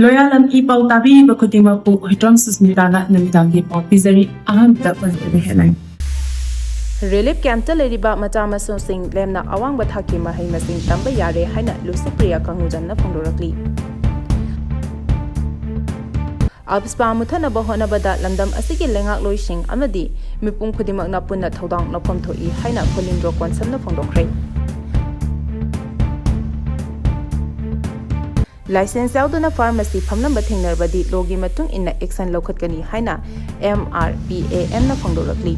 Loyalam E-PAO tabi Khuding po Hotram Susmitana Namidagi po Pizari Ahmda Headline. Relief camp ta leriba macha masung sing lemna awang bathaki mahai masing tamba yare haina lusi priya kangujam na phongdorakli. Afspa Hotnabada Hotnabada Lamdam Asigi Leingakloi sing Amadi Meepum Khuding Makna punna Khuding nopom thoi haina Khuding ro konsam na phongdokre. License yauduna pharmacy phamnam bathingnar badi logi matung inna action lokhatkani haina MRPAM na phongdorakli.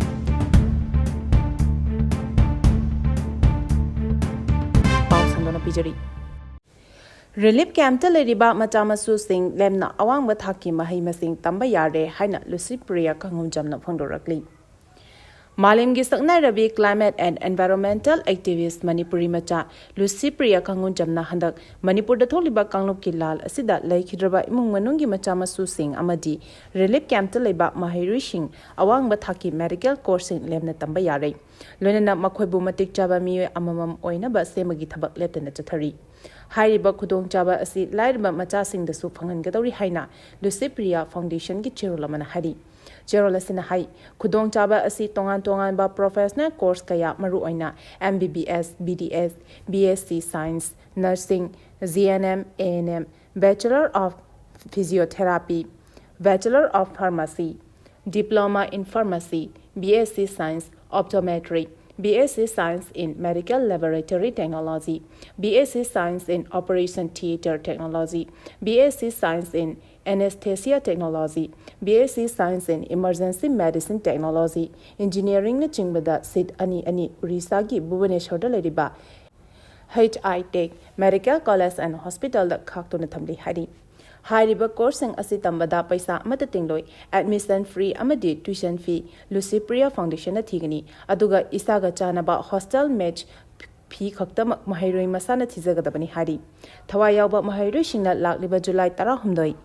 Relief camp ta leriba macha masu sing lemna awang bathaki mahai masing tamba yare haina lusi priya kangujam na phongdorakli. Malim gi saknai rabi climate and environmental activist Manipuri macha lusi priya kangujam na handak Manipur da tholiba kanglop ki lal asida laikhidraba imung manungi macha masu sing Amadi relief camp ta leba mahairu sing awang bathaki medical course sing lemna tamba yare loinana makhoibu matik chaba mi amamam oina ba semagi thabak leptena chathari Hariba Khudong Chaba asi Lairba macha sing da su phangan gadori haina lusi priya foundation gi cherolamana hari Cherolasina hai Khudong Chaba asi tongan ba professional course kaya maru oina MBBS BDS BSc Science Nursing ZNM ANM Bachelor of Physiotherapy Bachelor of Pharmacy Diploma in Pharmacy BSc Science Optometry BSc Science in Medical Laboratory Technology, BSc Science in Operation Theatre Technology, BSc Science in Anesthesia Technology, BSc Science in Emergency Medicine Technology, Engineering na chingbada seat ani Urisagi Bhubaneswar leriba HI Tech Medical College and Hospital da khaktuna thamli hari Hariba course ang asi tambada paisa amata tingloi admission free amadi tuition fee lusi priya foundation na thigani aduga isaga chanaba hostel match fee khaktamak mahairoi masana thijagadabani hari thawa yawba mahairoi singna lakliba July 19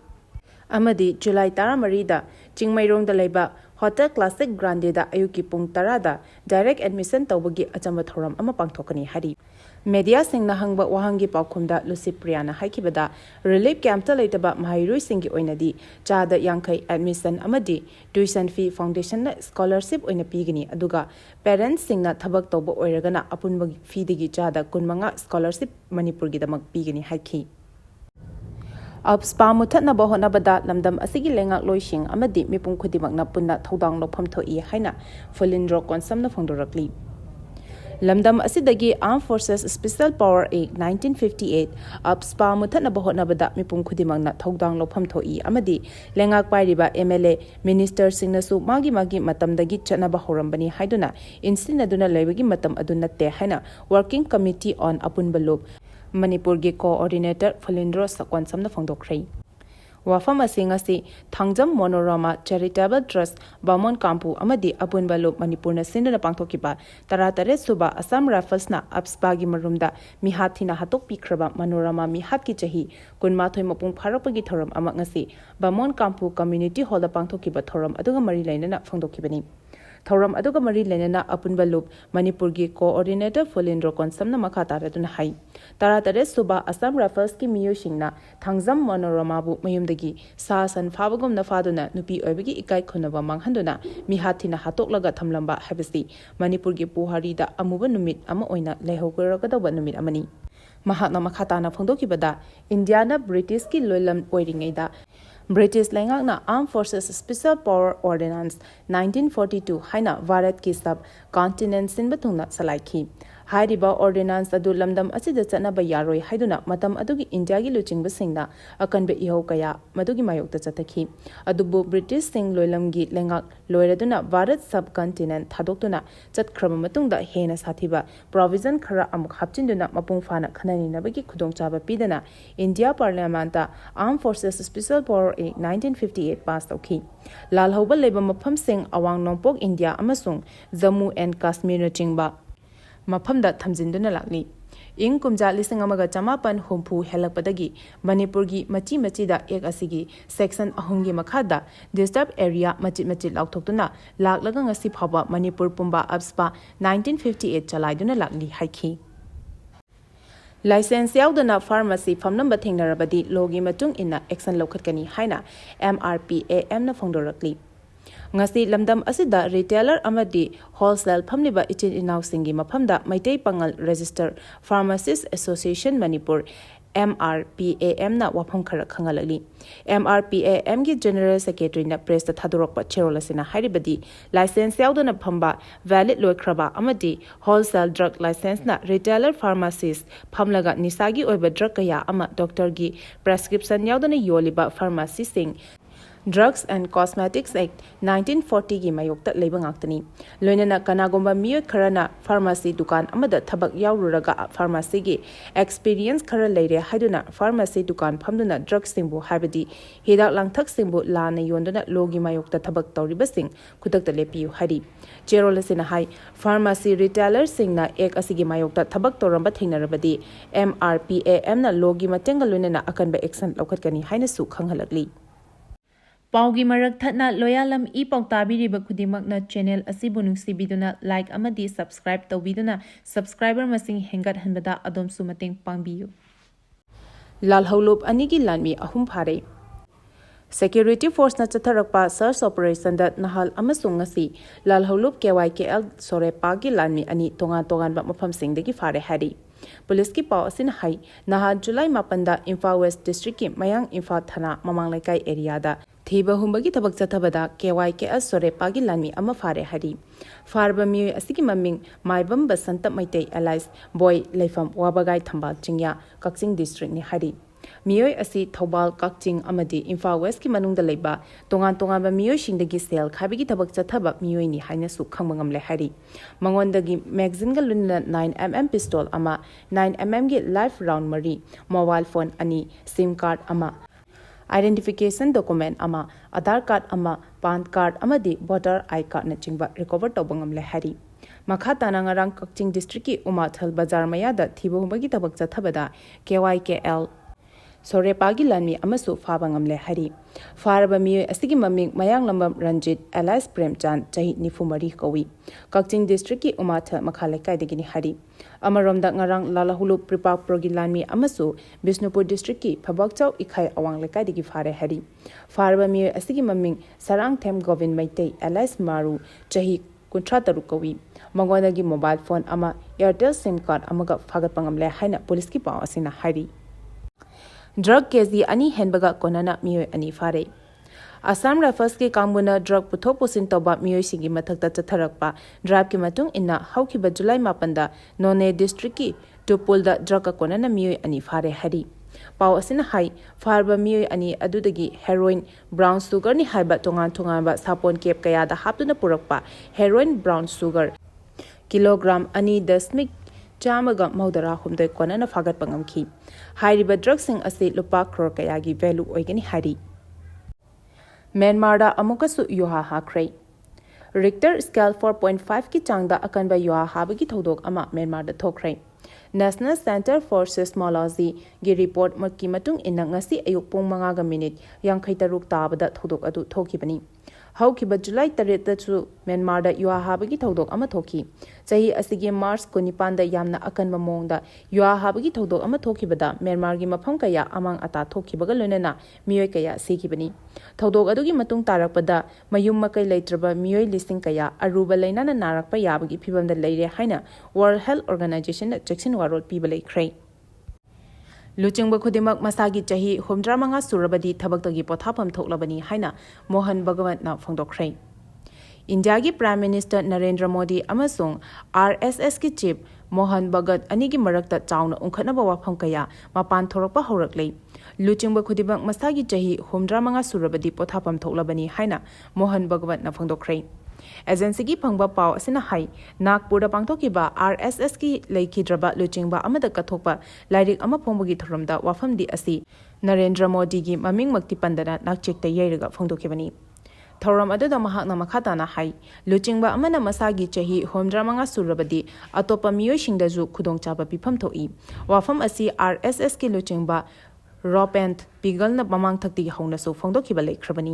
amadi July 13 da Chingmairong da leiba Hotel Classic Grande da ayuki pung 10 da direct admission tawbagi achamba thoram ama pangthokani hari Media sing na hangba wahangi paukhumda lusi priyana haikibada relief camp ta leitaba mahairoi singi oinadi chada yankai admission amadi tuition fee foundation na scholarship oina pigini aduga parents sing na thabak tawba oiragana apunba fee digi chada kunmanga scholarship Manipur gi damak pigini haiki Afspa Hotnabada Hotnabada Lamdam Asigi Leingakloi sing Amadi Meepum Khuding Makna punna Khuding nopom thoi haina Fulindro konsam na phongdorakli Lamdam asidagi Armed Forces Special Power Act 1958 Afspa Hotnabada Hotnabada Meepum Khuding Makna Khuding nopom thoi amadi Leingakloi riba MLA minister singnasu magi matamdagi chanaba horambani haiduna instin aduna leibagi matam aduna te haina Working Committee on Apunbalub Manipur gi coordinator Fulindro sakwansam na phongdokhrei Wafam asing asi Thangjam Monorama Charitable Trust Bamon Kampu amadi Apunbalub Manipur na sinduna pangthokiba taratare suba Assam Rifles na Afspa gi marumda mihathina hatok pikhraba Manorama mihat ki chahi kunmathoi mapung pharakpagi thoram ama ngasi Bamon Kampu Community Hall da pangthokiba thoram aduga mari lainana phongdokibani Thoram aduga mari lenana Apunbalub Manipur gi coordinator Fulindro konsam na makha taraduna hai taratare suba Assam Rifles ki miyo singna Thangjam Monorama bu mayumdagi sa san fabagum na faduna nupi oibagi ikai khunaba manghanduna mihathina hatoklaga thamlamba habisi Manipur gi puhari da amuba numit ama oina lehogaragadaba numit amani mahakna makhatana phongdokibada Indiana British ki Loyalam oiringeida British Lengakna Armed Forces Special Power Ordinance 1942 haina Bharat ki sub continent sin bathungna salaiki Hariba ordinance adu lamdam asida chanaba yaroi haiduna matam adugi India gi luchingba singna akanbe ihau kaya madugi mayokta chathaki adubu British sing Loyalam gi lengak loiraduna Bharat subcontinent thadoktuna chatkrama matungda hena sathiba provision khara amuk hapchinduna mapung phana khanani nabagi khudongchaba pidana India Parliament ta Armed Forces Special Power Act 1958 pass tauki lal hoba leba mafam sing awang nongpok India amasung Jammu and Kashmir na chingba mafamda thamjinduna lakli ing kumja lising amaga chamapan humpu helakpadagi Manipur gi machi da ek asigi section ahungi makhada disturbed area machi lauthoktuna laklaga ngasi phaba Manipur pumba Afspa 1958 chalaiduna lakli haiki License yaudana pharmacy famnamba thengnarabadi logi matung inna action lokhatkani haina MRPAM na phongdorakli. Ngasi lamdam asida retailer amadi wholesale phamliba ichin inaw singi maphamda maitei pangal register pharmacist association Manipur MRPAM na wafam khara khangalali. MRPAM gi general secretary na press ta thadurokpa cherolasina haribadi license yaudana phamba valid loikraba amadi wholesale drug license na retailer pharmacist phamlaga nisagi oiba drug kaya ama doctor gi prescription yaudana yoliba pharmacy sing Drugs and Cosmetics Act 1940 gi mayokta leibang aktani. Loinana kanagomba miyo karana pharmacy dukan amada thabak yaururaga pharmacy gi experience kara leire haiduna pharmacy dukan phamduna drugs singbu habadi hidak langthak singbu lana yonduna logi mayokta thabak tawribasing khutakta lepiyu hari. Cherolasina hai pharmacy retailer singna ek asigi mayokta thabak tawramba thingnarabadi MRPAM na logi matenga loinana akanba action lokhatkani haina su khanghalakli. Paugi marak thatna Loyalam E-PAO tabiriba Khuding Makna channel asibu nungsibiduna like amadi subscribe tawbiduna subscriber masing hengat hanbada adom su mateng pangbiyu. Lalhaulup anigi lanmi ahum phare. Security force na chatharakpa search operation that nahal amasung ngasi lalhaulup KYKL sore pagi lanmi ani tongan ba mafam singdagi phare hari. Police ki pao asin hai naha July 8 Imphal West District ki Mayang Imphal Thana Mamanglaikai area da thiba humbagi thabak chathabada KYKS sore pagi lanmi ama phare hari farba mi asigi maming maibam basanta maitei allies boy leifam wabagai thambal chingya Kakching district ni hari Miyoi asi Thobal Kakching Amadi Imphal West ki manungda leiba tongan ba miyoi shingdagi sel khabigi thabak chathaba miyoi ni haina su khangmangam le hari mangondagi magazine ga lunna 9mm pistol ama 9mm gi live round mari mobile phone ani sim card ama identification document ama Aadhaar card ama PAN card amadi voter ID card na chingba recover tawbangam le hari makha tana ngarang Kakching district ki Umathal bazar maya da thibo humbagi tabak chathabada KYKL sore pagi lanmi amasu fabangam le hari faraba mi asigi maming mayang lambam Ranjit Alias Premchand chahi nifumari kowi Kakching district ki Umatha makhalaikai degini hari amaromda ngarang lalahulu pripak progi lanmi amasu Bishnupur district ki Phabakchau ikhai awang lekai degi fare hari faraba mi asigi maming Sarang Them Govind Maitei Alias Maru chahi kuntra taru kowi mangwanagi mobile phone ama Airtel sim card amaga phagat pangam le haina police ki paw asina hari Drug kezi ani henbaga konana miyoi ani fare. Assam Rifles ki kambuna drug puthok pusin toba miyoi singi mathakta chatharakpa drive ki matung inna haukiba July 8 da None district ki Tupul da drug ka konana miyoi ani fare hari. Pau asina hai farba miyoi ani adudagi heroin brown sugar ni haiba tongan ba sapon kep kaya da haptuna purakpa heroin brown sugar kilogram ani dasmik Chamaga Maudara Humde Konana Fagat Pangamki. Hairiba drugs sing ase lupa crore kayagi value oigani hari. Myanmarda amukasu yuha hakray. Richter scale 4.5 ki changda akanba yuha habagi thodok ama Myanmarda thokray. National Center for Seismology gi report makki matung inna ngasi ayuk pung 5 minute yang khaitaruk tabada thodok adu thokibani. Haukiba July 3 da chu Myanmarda yuha habagi thodok ama thoki chahi asigi March 19 da yamna akanba mongda yuha habagi thodok ama thokibada Myanmar gi mafam kaya amang ata thokibaga loinana miyoi kaya sikibani thodok adugi matung tarakpada mayum makai leitraba miyoi listing kaya aruba leinana narakpa yabagi phibamda leire haina World Health Organization na Jackson warol pibalai krai Luchingba Khudimak masagi chahi humdra manga surabadi thabaktagi pothapam thoklabani haina Mohan Bhagawan na phongdokrai India gi Prime Minister Narendra Modi amasung RSS ki chief Mohan Bhagat anigi marakta chauna ungkhatnaba wafam kaya mapan thorakpa horaklei Luchingba Khudimak masagi chahi humdra manga surabadi pothapam thoklabani haina Mohan Bhagawan na phongdokrai Agency ki phangba paw asina hai Nagpur da pangthokiba RSS ki leikidraba luchingba amada kathokpa lairik ama phongbogi thoramda wafamdi asi Narendra Modi gi maming makti pandana nakchekta yeiraga phongdokibani Thoram adada mahakna makhatana hai luchingba amana masagi chahi homdra manga surabadi atopa miyoi shingdaju khudongchaba bifam thoi wafam asi RSS ki luchingba Ropent ꯄꯤꯒꯜꯅ ꯃꯃꯥꯡ ꯊꯛꯇꯒꯤ ꯍꯧꯅꯁꯨ ꯐꯣꯡꯗꯣꯛꯈꯤꯕ ꯂꯩꯈ꯭ꯔꯕꯅꯤ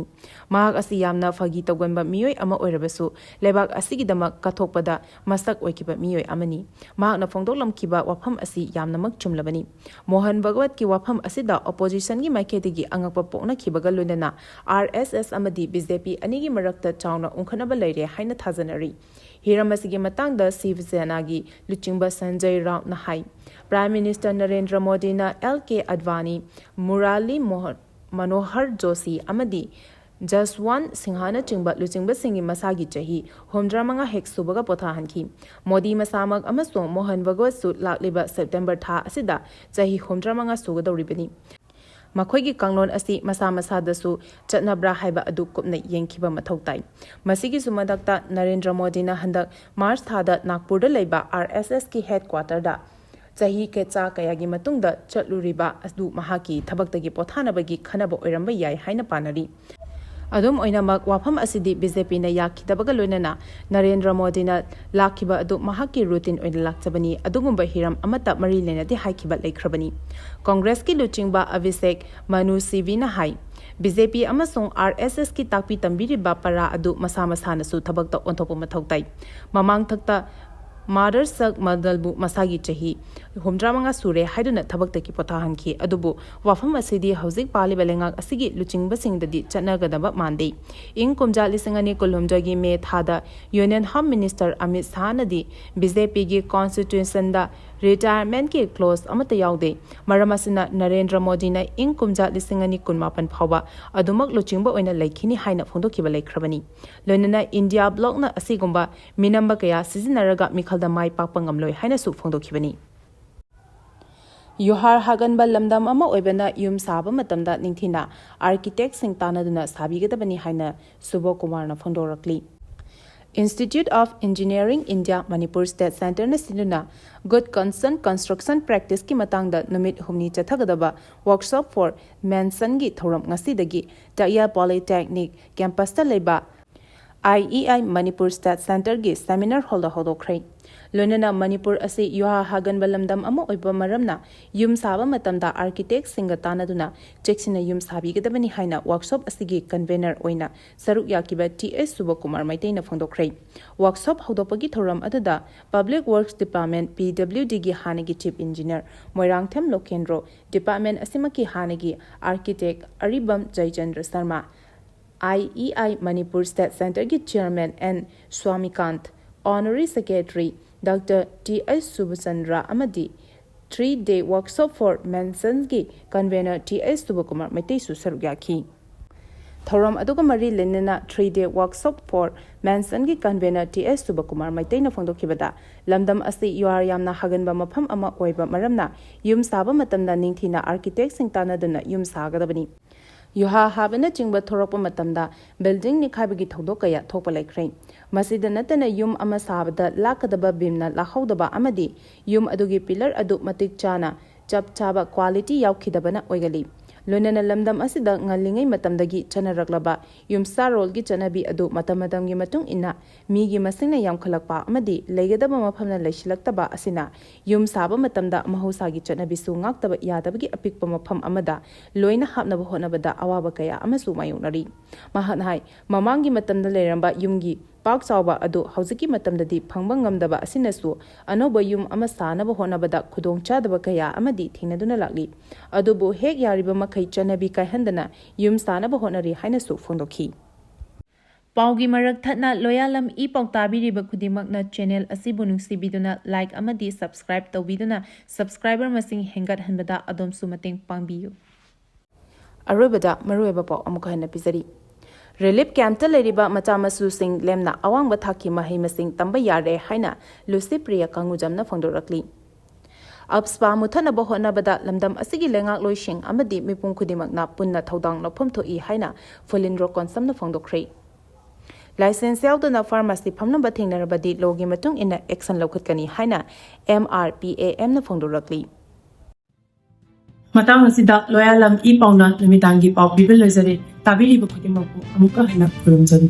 ꯃꯍꯥꯛ ꯑꯁꯤ ꯌꯥꯝꯅ ꯐꯥꯒꯤ ꯇꯧꯒꯟꯕ ꯃꯤꯑꯣꯏ ꯑꯃ ꯑꯣꯏꯔꯕꯁꯨ ꯂꯩꯕꯥꯛ ꯑꯁꯤꯒꯤꯗꯃꯛ ꯀꯠꯊꯣꯛꯄꯗ ꯃꯁꯛ ꯑꯣꯏꯈꯤꯕ ꯃꯤꯑꯣꯏ ꯑꯃꯅꯤ ꯃꯍꯥꯛꯅ ꯐꯣꯡꯗꯣꯛꯂꯝꯈꯤꯕ ꯋꯥꯐꯝ ꯑꯁꯤ ꯌꯥꯝꯅꯃꯛ ꯆꯨꯝꯂꯕꯅꯤ ꯃꯣꯍꯟ ꯚꯒꯋꯠꯀꯤ ꯋꯥꯐꯝ ꯑꯁꯤꯗ ꯑꯣꯄꯣꯖꯤꯁꯟꯒꯤ ꯃꯥꯏꯀꯩꯗꯒꯤ ꯑꯉꯛꯄ ꯄꯣꯛꯅꯈꯤꯕꯒ ꯂꯣꯏꯅꯅ RSS ꯑꯃꯗꯤ BJP ꯑꯅꯤꯒꯤ ꯃꯔꯛꯇ ꯆꯥꯎꯅ ꯎꯪꯈꯠꯅꯕ ꯂꯩꯔꯦ ꯍꯥꯏꯅ ꯊꯥꯖꯅꯔꯤ ꯍꯤꯔꯝ ꯑꯁꯤꯒꯤ ꯃꯇꯥꯡꯗ ꯁꯤꯕ ꯁꯦꯅꯥꯒꯤ ꯂꯨꯆꯤꯡꯕ ꯁꯟꯖय ꯔꯥꯎꯠꯅ ꯍꯥꯏ ꯄ꯭ꯔꯥꯏꯝ ꯃꯤꯅꯤꯁꯇꯔ ꯅꯔꯦꯟꯗ꯭ꯔ ꯃꯣꯗꯤꯅ LK ꯑꯗꯚꯥꯅꯤ ꯃꯨꯔꯥꯂꯤ ꯃꯅꯣꯍꯔ ꯖꯣꯁꯤ ꯑꯃꯗꯤ ꯖꯁꯋꯟꯠ ꯁꯤꯡꯍꯅꯆꯤꯡꯕ ꯂꯨꯆꯤꯡꯕꯁꯤꯡꯒꯤ ꯃꯁꯥꯒꯤ ꯆꯍꯤ 75 ꯍꯦꯛ ꯁꯨꯕꯒ ꯄꯣꯊꯥꯍꯟꯈꯤ ꯃꯣꯗꯤ ꯃꯁꯥꯃꯛ ꯑꯃꯁꯨꯡ ꯃꯣꯍꯟ ꯚꯒꯋꯠꯁꯨ ꯂꯥꯛꯂꯤꯕ ꯁꯦꯞꯇꯦꯝꯕꯔ ꯊꯥ ꯑꯁꯤꯗ ꯆꯍꯤ 75 ꯁꯨꯒꯗꯧꯔꯤꯕꯅꯤ ꯃꯈꯣꯏꯒꯤ ꯀꯥꯡꯂꯣꯟ ꯑꯁꯤ ꯃꯁꯥ ꯃꯁꯥꯗꯁꯨ ꯆꯠꯅꯕ꯭ꯔꯥ ꯍꯥꯏꯕ ꯑꯗꯨ ꯀꯨꯞꯅ ꯌꯦꯡꯈꯤꯕ ꯃꯊꯧ ꯇꯥꯏ ꯃꯁꯤꯒꯤꯁꯨ ꯃꯊꯛꯇ ꯅꯔꯦꯟꯗ꯭ꯔ ꯃꯣꯗꯤꯅ ꯍꯟꯗꯛ ꯃꯥꯔꯆ ꯊꯥꯗ ꯅꯥꯒꯄꯨꯔꯗ ꯂꯩꯕ RSSꯀꯤ ꯍꯦꯗꯀ꯭ꯋꯥꯇꯔꯗ ꯆꯍꯤ ꯀꯦꯆꯥ ꯀꯌꯥꯒꯤ ꯃꯇꯨꯡꯗ ꯆꯠꯂꯨꯔꯤꯕ ꯑꯗꯨ ꯃꯍꯥꯛꯀꯤ ꯊꯕꯛꯇꯒꯤ ꯄꯣꯊꯥꯅꯕꯒꯤ ꯈꯟꯅꯕ ꯑꯣꯏꯔꯝꯕ ꯌꯥꯏ ꯍꯥꯏꯅ ꯄꯥꯅꯔꯤ ꯑꯗꯨꯝ ꯑꯣꯏꯅꯃꯛ ꯋꯥꯐꯝ ꯑꯁꯤꯗꯤ BJPꯅ ꯌꯥꯈꯤꯗꯕꯒ ꯂꯣꯏꯅꯅ ꯅꯔꯦꯟꯗ꯭ꯔ ꯃꯣꯗꯤꯅ ꯂꯥꯛꯈꯤꯕ ꯑꯗꯨ ꯃꯍꯥꯛꯀꯤ ꯔꯨꯇꯤꯟ ꯑꯣꯏꯅ ꯂꯥꯛꯆꯕꯅꯤ ꯑꯗꯨꯒꯨꯝꯕ ꯍꯤꯔꯝ ꯑꯃꯠꯇ ꯃꯔꯤ ꯂꯩꯅꯗꯦ ꯍꯥꯏꯈꯤꯕ ꯂꯩꯈ꯭ꯔꯕꯅꯤ ꯀꯣꯡꯒ꯭ꯔꯦꯁꯀꯤ ꯂꯨꯆꯤꯡꯕ ꯑꯚꯤꯁꯦꯛ ꯃꯅꯨ ꯁꯤꯕꯤꯅ ꯍꯥꯏ BJP ꯑꯃꯁꯨꯡ RSSꯀꯤ ꯇꯥꯛꯄꯤ ꯇꯝꯕꯤꯔꯤꯕ ꯄꯔꯥ ꯑꯗꯨ ꯃꯁꯥ ꯃꯁꯥꯅꯁꯨ ꯊꯕꯛꯇ ꯑꯣꯟꯊꯣꯛꯄ ꯃꯊꯧ ꯇꯥꯏ ꯃꯃꯥꯡ ꯊꯛꯇ ꯃꯥꯗꯔ ꯁꯛ ꯃꯗꯜꯕꯨ ꯃꯁꯥꯒꯤ ꯆꯍꯤ 75 ꯁꯨꯔꯦ ꯍꯥꯏꯗꯨꯅ ꯊꯕꯛꯇꯒꯤ ꯄꯣꯊꯥꯍꯟꯈꯤ ꯑꯗꯨꯕꯨ ꯋꯥꯐꯝ ꯑꯁꯤꯗꯤ ꯍꯧꯖꯤꯛ ꯄꯥꯜꯂꯤꯕ ꯂꯩꯉꯥꯛ ꯑꯁꯤꯒꯤ ꯂꯨꯆꯤꯡꯕꯁꯤꯡꯗꯗꯤ ꯆꯠꯅꯒꯗꯕ ꯃꯥꯟꯗꯦ ꯏꯪ ꯀꯨꯝꯖꯥ 2016ꯒꯤ ꯃꯦ ꯊꯥꯗ ꯌꯨꯅꯤꯌꯟ ꯍꯣꯝ ꯃꯤꯅꯤꯁꯇꯔ ꯑꯃꯤꯠ ꯁꯥꯍꯅꯗꯤ BJPꯒꯤ ꯀꯣꯟꯁꯇꯤꯇ꯭ꯌꯨꯁꯟꯗ ꯔꯤꯇꯥꯌꯔꯃꯦꯟꯠꯀꯤ ꯀ꯭ꯂꯣꯖ ꯑꯃꯠꯇ ꯌꯥꯎꯗꯦ ꯃꯔꯝ ꯑꯁꯤꯅ ꯅꯔꯦꯟꯗ꯭ꯔ ꯃꯣꯗꯤꯅ ꯏꯪ ꯀꯨꯝꯖꯥ 2017 ꯐꯥꯎꯕ ꯑꯗꯨꯃꯛ ꯂꯨꯆꯤꯡꯕ ꯑꯣꯏꯅ ꯂꯩꯈꯤꯅꯤ ꯍꯥꯏꯅ ꯐꯣꯡꯗꯣꯛꯈꯤꯕ ꯂꯩꯈ꯭ꯔꯕꯅꯤ ꯂꯣꯏꯅꯅ ꯏꯟꯗꯤꯌꯥ ꯕ꯭ꯂꯣꯛꯅ ꯑꯁꯤꯒꯨꯝꯕ ꯃꯤꯅꯝꯕ ꯀꯌꯥ ꯁꯤꯖꯤꯟꯅꯔꯒ ꯃꯤꯈꯜꯗ ꯃꯥꯏ ꯄꯥꯛꯄ ꯉꯝꯂꯣꯏ ꯍꯥꯏꯅꯁꯨ ꯐꯣꯡꯗꯣꯛꯈꯤꯕꯅꯤ ꯌꯨꯍꯥꯔ ꯍꯥꯒꯟꯕ ꯂꯝꯗꯝ ꯑꯃ ꯑꯣꯏꯕꯅ ꯌꯨꯝ ꯁꯥꯕ ꯃꯇꯝꯗ ꯅꯤꯡꯊꯤꯅ ꯑꯥꯔꯀꯤꯇꯦꯛꯁꯤꯡ ꯇꯥꯟꯅꯗꯨꯅ ꯁꯥꯕꯤꯒꯗꯕꯅꯤ ꯍꯥꯏꯅ ꯁꯨꯕꯣꯀꯨꯃꯥꯔꯅ ꯐꯣꯡꯗꯣꯔꯛꯂꯤ Institute of Engineering India Manipur State Centerꯅ ꯁꯤꯟꯗꯨꯅ Good Concern Construction Practiceꯀꯤ ꯃꯇꯥꯡꯗ ꯅꯨꯃꯤꯠ 8 ꯆꯠꯊꯒꯗꯕ ꯋꯥꯔꯛꯁꯣꯞ ꯐꯣꯔ ꯃꯦꯟꯁꯟꯒꯤ ꯊꯧꯔꯝ ꯉꯁꯤꯗꯒꯤ ꯇꯥꯛꯌꯥ ꯄꯣꯂꯤꯇꯦꯛꯅꯤꯛ ꯀꯦꯝꯄꯁꯇ ꯂꯩꯕ IEI ꯃꯅꯤꯄꯨꯔ ꯁ꯭ꯇꯦꯠ ꯁꯦꯟꯇꯔꯒꯤ ꯁꯦꯃꯤꯅꯥꯔ ꯍꯣꯜꯗ ꯍꯧꯗꯣꯛꯈ꯭ꯔꯦ ꯂꯣꯏꯅꯅ ꯃꯅꯤꯄꯨꯔ ꯑꯁꯤ ꯌꯨꯍꯥ ꯍꯥꯒꯟꯕ ꯂꯝꯗꯝ ꯑꯃ ꯑꯣꯏꯕ ꯃꯔꯝꯅ ꯌꯨꯝ ꯁꯥꯕ ꯃꯇꯝꯗ ꯑꯥꯔꯀꯤꯇꯦꯛꯁꯤꯡꯒ ꯇꯥꯟꯅꯗꯨꯅ ꯆꯦꯛꯁꯤꯟꯅ ꯌꯨꯝ ꯁꯥꯕꯤꯒꯗꯕꯅꯤ ꯍꯥꯏꯅ ꯋꯥꯔꯛꯁꯣꯞ ꯑꯁꯤꯒꯤ कन्वेनर ꯑꯣꯏꯅ ꯁꯔꯨꯛ ꯌꯥꯈꯤꯕ TS ꯁꯨꯕꯀꯨꯃꯥꯔ ꯃꯩꯇꯩꯅ ꯐꯣꯡꯗꯣꯛꯈ꯭ꯔꯦ ꯋꯥꯔꯛꯁꯣꯞ ꯍꯧꯗꯣꯛꯄꯒꯤ ꯊꯧꯔꯝ ꯑꯗꯨꯗ ꯄꯕ꯭ꯂꯤꯛ ꯋꯥꯔꯛꯁ ꯗꯤꯄꯥꯔꯠꯃꯦꯟꯠ PWDꯒꯤ ꯍꯥꯟꯅꯒꯤ chief engineer Moirangthem Lokendro department ꯑꯁꯤꯃꯛꯀꯤ ꯍꯥꯟꯅꯒꯤ architect Aribam Jayachandra Sharma IEI Manipur State Centerꯒꯤ Chairman N. Swamikant, Honorary Secretary Dr. T.S. Subhachandra amadi 3-day workshop for Manson's convener T.S. Subakumar Maitaisu saruk yakhi. Thoram aduga mari lenena 3-day workshop for Manson's convener T.S. Subakumar Maitaina phongdokhibada lamdam asi yuar yamna haganba mafam ama oiba maramna yum saba matamda ningthina architect sing tanaduna yum sagadabani. Yuha habana chingba thorokpa matamda building ni khaibagi thodok kaya thokpa laikhre masida natana yum ama sabada lakadaba bimna lahodaba amadi yum adugi pillar adu matik chana chap chaba quality yaukhidabana oigali loinana lamdam asida ngalingai matamdagi chanaraklaba yum sarolgi chanabi adu matamatamgi matung ina migi masingna yamkhalakpa amadi leigadaba mafamna leisilaktaba asina yum saba matamda mahosagi chanabi su ngaktaba yadabagi apikpa mafam amada loina hapnaba hotnabada awaba kaya amasu mayonari mahanhai mamangi matamda leiramba yumgi पाक चावबा अदु हौजिकी मतमददी फंगबा ngamdaba asinasu anoba yum ama sanaba honabada khudong chadaba kaya amadi thingnaduna lakli adubu hek yariba makhai chanabi kaihandana yum sanaba honari hainasu phondokhi Paugi marak thatna Loyalam E-PAO tabiriba khudimagna channel asibu nungsibiduna like amadi subscribe tawbiduna subscriber masing hengat hanbada adom sumateng pangbiyu Arubada marueba pau amuka hana pizari Relief camp ta leriba macha masu sing lemna awang ba thaki mahai masing tamba yare haina Lucy Priya kangujamna phongdorakli Afspa Hotnabada Hotnabada Lamdam Asigi Leingakloi sing Amadi Meepum Khuding punna thodang lopom thoi haina Fulindro konsamna phongdokhrei License yauduna pharmacy phamnamba thingnarabadi logi matung ina action lokhatkani haina MRPAM na phongdorakli Matang asida Loyalam E-PAO na namitangi pau bibil lezari tabiri ba khudimagpu amuka hana khurumjani